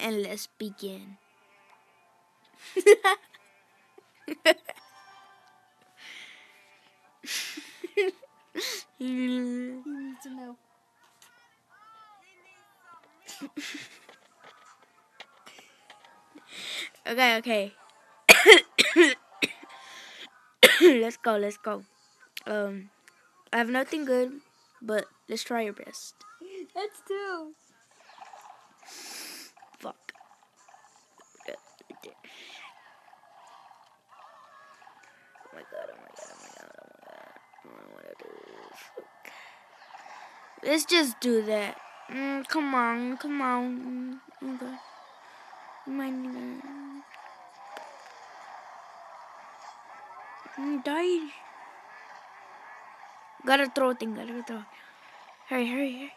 and let's begin. He needs to know. Okay. Let's go. I have nothing good, but let's try your best. That's two. Fuck. Oh my god. I don't wanna do this. Fuck. Let's just do that. Come on. Okay. Die. Gotta throw thing. Hurry,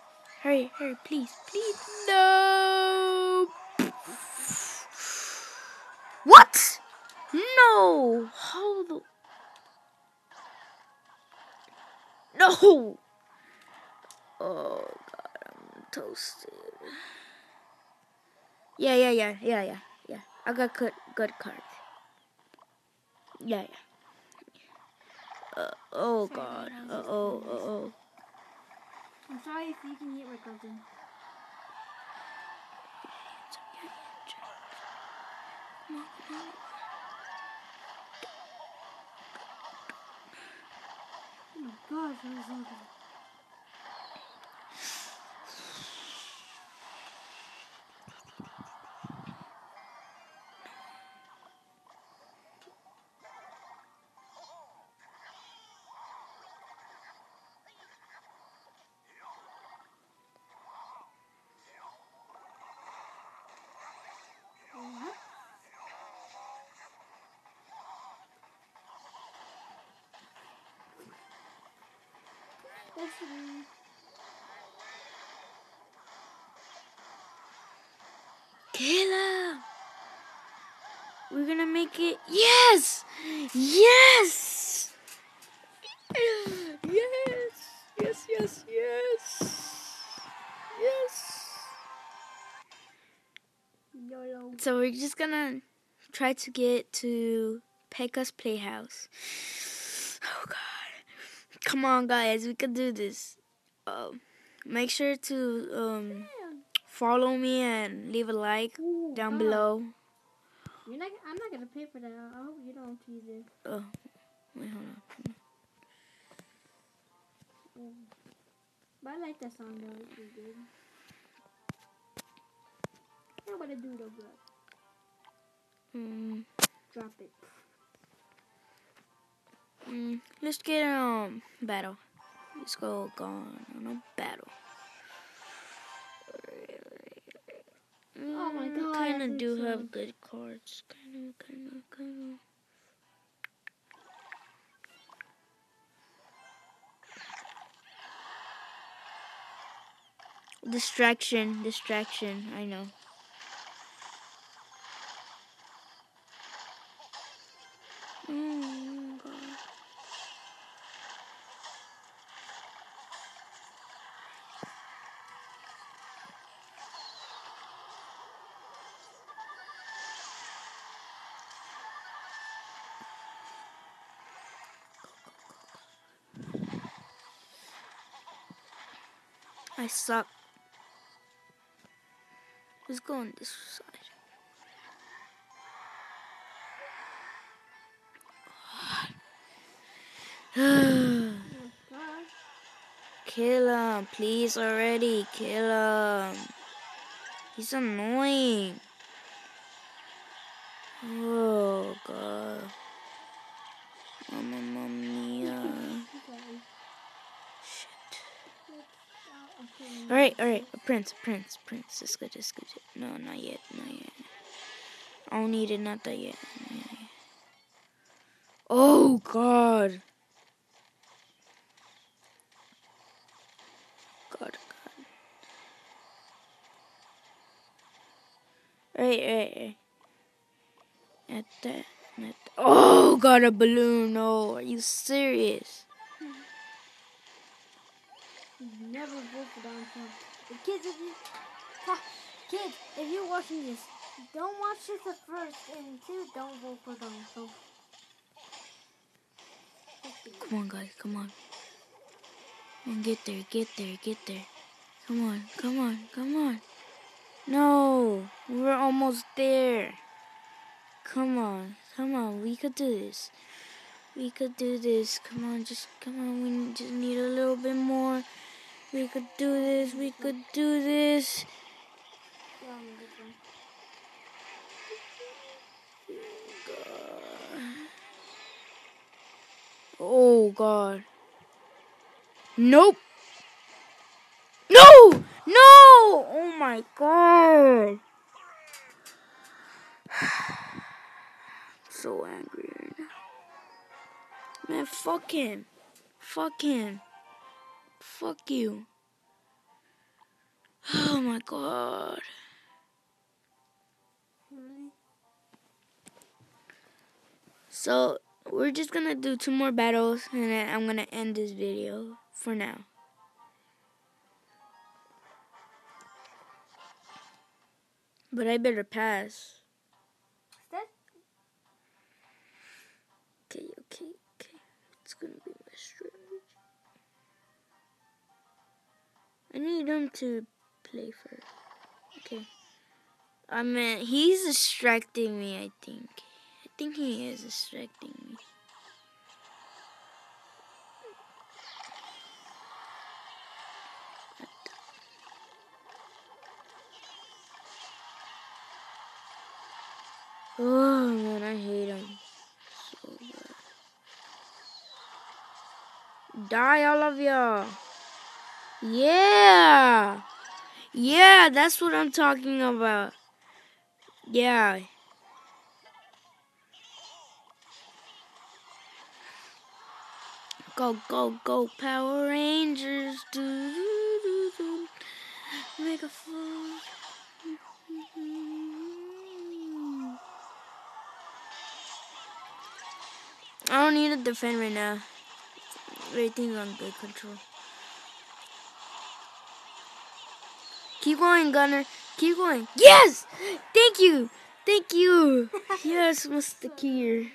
please. No. What? No. Hold on. No. Oh god, I'm toasted. Yeah. I got good card. Yeah. Oh god. Uh-oh. I'm sorry if you can hit my cousin. Come on. Oh my gosh, that was so good. What? That's me. Kayla! We're gonna make it. Yes! Yes! YOLO. So we're just gonna try to get to Pekka's Playhouse. Oh god. Come on guys, we can do this. Make sure to follow me and leave a like down below. I'm not gonna pay for that. I hope you don't either. Oh, wait, hold on. But I like that song though. It's pretty good. I don't know what to do though, but drop it. Let's get battle. Let's go on a battle. Oh my god. Kinda do have good cards. Kinda. Distraction. I know. Oh god. I suck. Let's go on this side. Kill him, please already. Kill him. He's annoying. Oh god. Mamma mia. Shit. Alright. A prince. It's good. No, not yet. I don't need it, not that yet. Oh god. God. Right. At that. Oh god, a balloon. No, are you serious? Never vote for Donald Trump. The kids are just... Kids, if you're watching this, don't watch this at first, and two, don't vote for them. So, Come on, guys. Come on. And get there. Get there. Get there. Come on. Come on. Come on. No. We're almost there. Come on. Come on. We could do this. We could do this. Come on. Just come on. We just need a little bit more. We could do this. We could do this. yeah, I'm gonna get them. Oh, God. Nope. No! No! Oh, my God. So angry right now. Man, fuck him. Fuck him. Fuck you. Oh, my God. Really? So, we're just gonna do 2 more battles, and then I'm gonna end this video for now. But I better pass. That? Okay. It's gonna be my strategy. I need him to play first. Okay. I mean, he's distracting me, I think. I think he is distracting me. Oh, man, I hate him so bad. Die, all of y'all. Yeah. Yeah, that's what I'm talking about. Yeah. Go, Power Rangers. Do. Make a fool. I don't need to defend right now. Everything's on good control. Keep going, Gunner. Keep going. Yes! Thank you. Yes, Mr. Kier.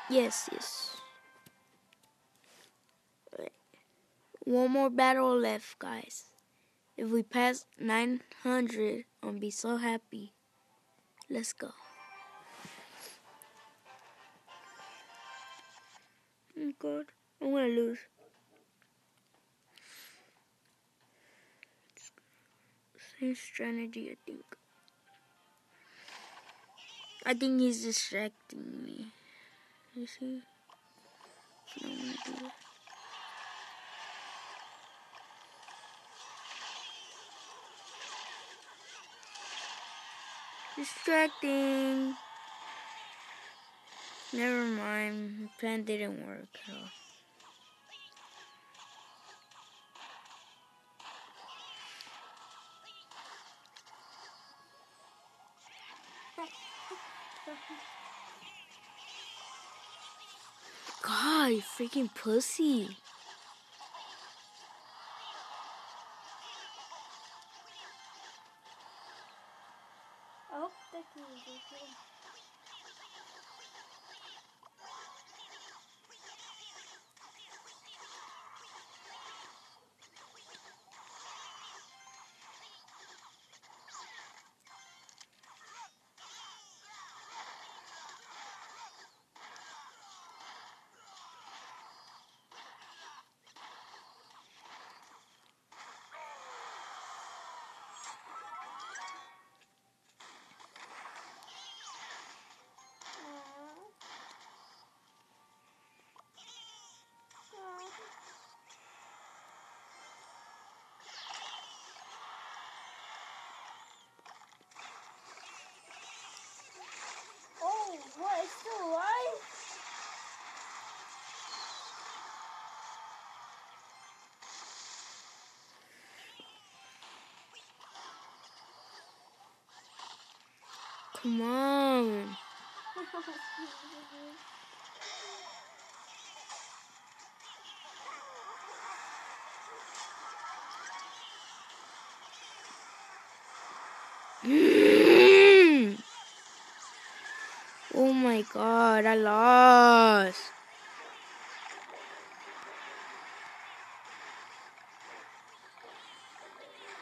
Yes. Right. One more battle left, guys. If we pass 900, I'll be so happy. Let's go. Oh, God. I'm gonna lose. Same strategy, I think. I think he's distracting me. You see? So I'm gonna do it. Distracting. Never mind. The plan didn't work at all. God, you freaking pussy. I hope that you will get him. Oh, what? It's still alive? Come on. my god, I lost.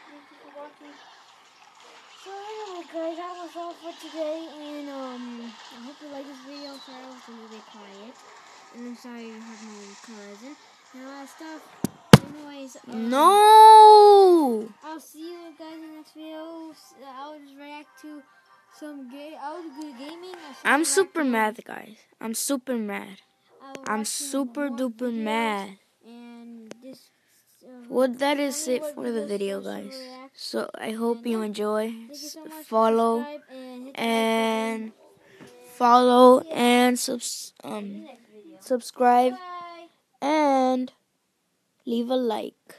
Thank you for watching. So anyway, guys, that was all for today, and I hope you like this video. I'm sorry I was a little bit quiet, and I'm sorry you have my cousin and all that stuff. Anyways, No! I'll see you guys in the next video. I'll just react to some I'll do gaming. I'm super mad, guys. I'm super mad. I'm react to super more duper videos, mad. and this. Well, that tell is me it what for the videos video, I should guys. react. So I hope And you yeah, enjoy. thank you so much. Follow Subscribe and hit the like and button. follow Yeah. and See you in the next video. subscribe Bye. and leave a like.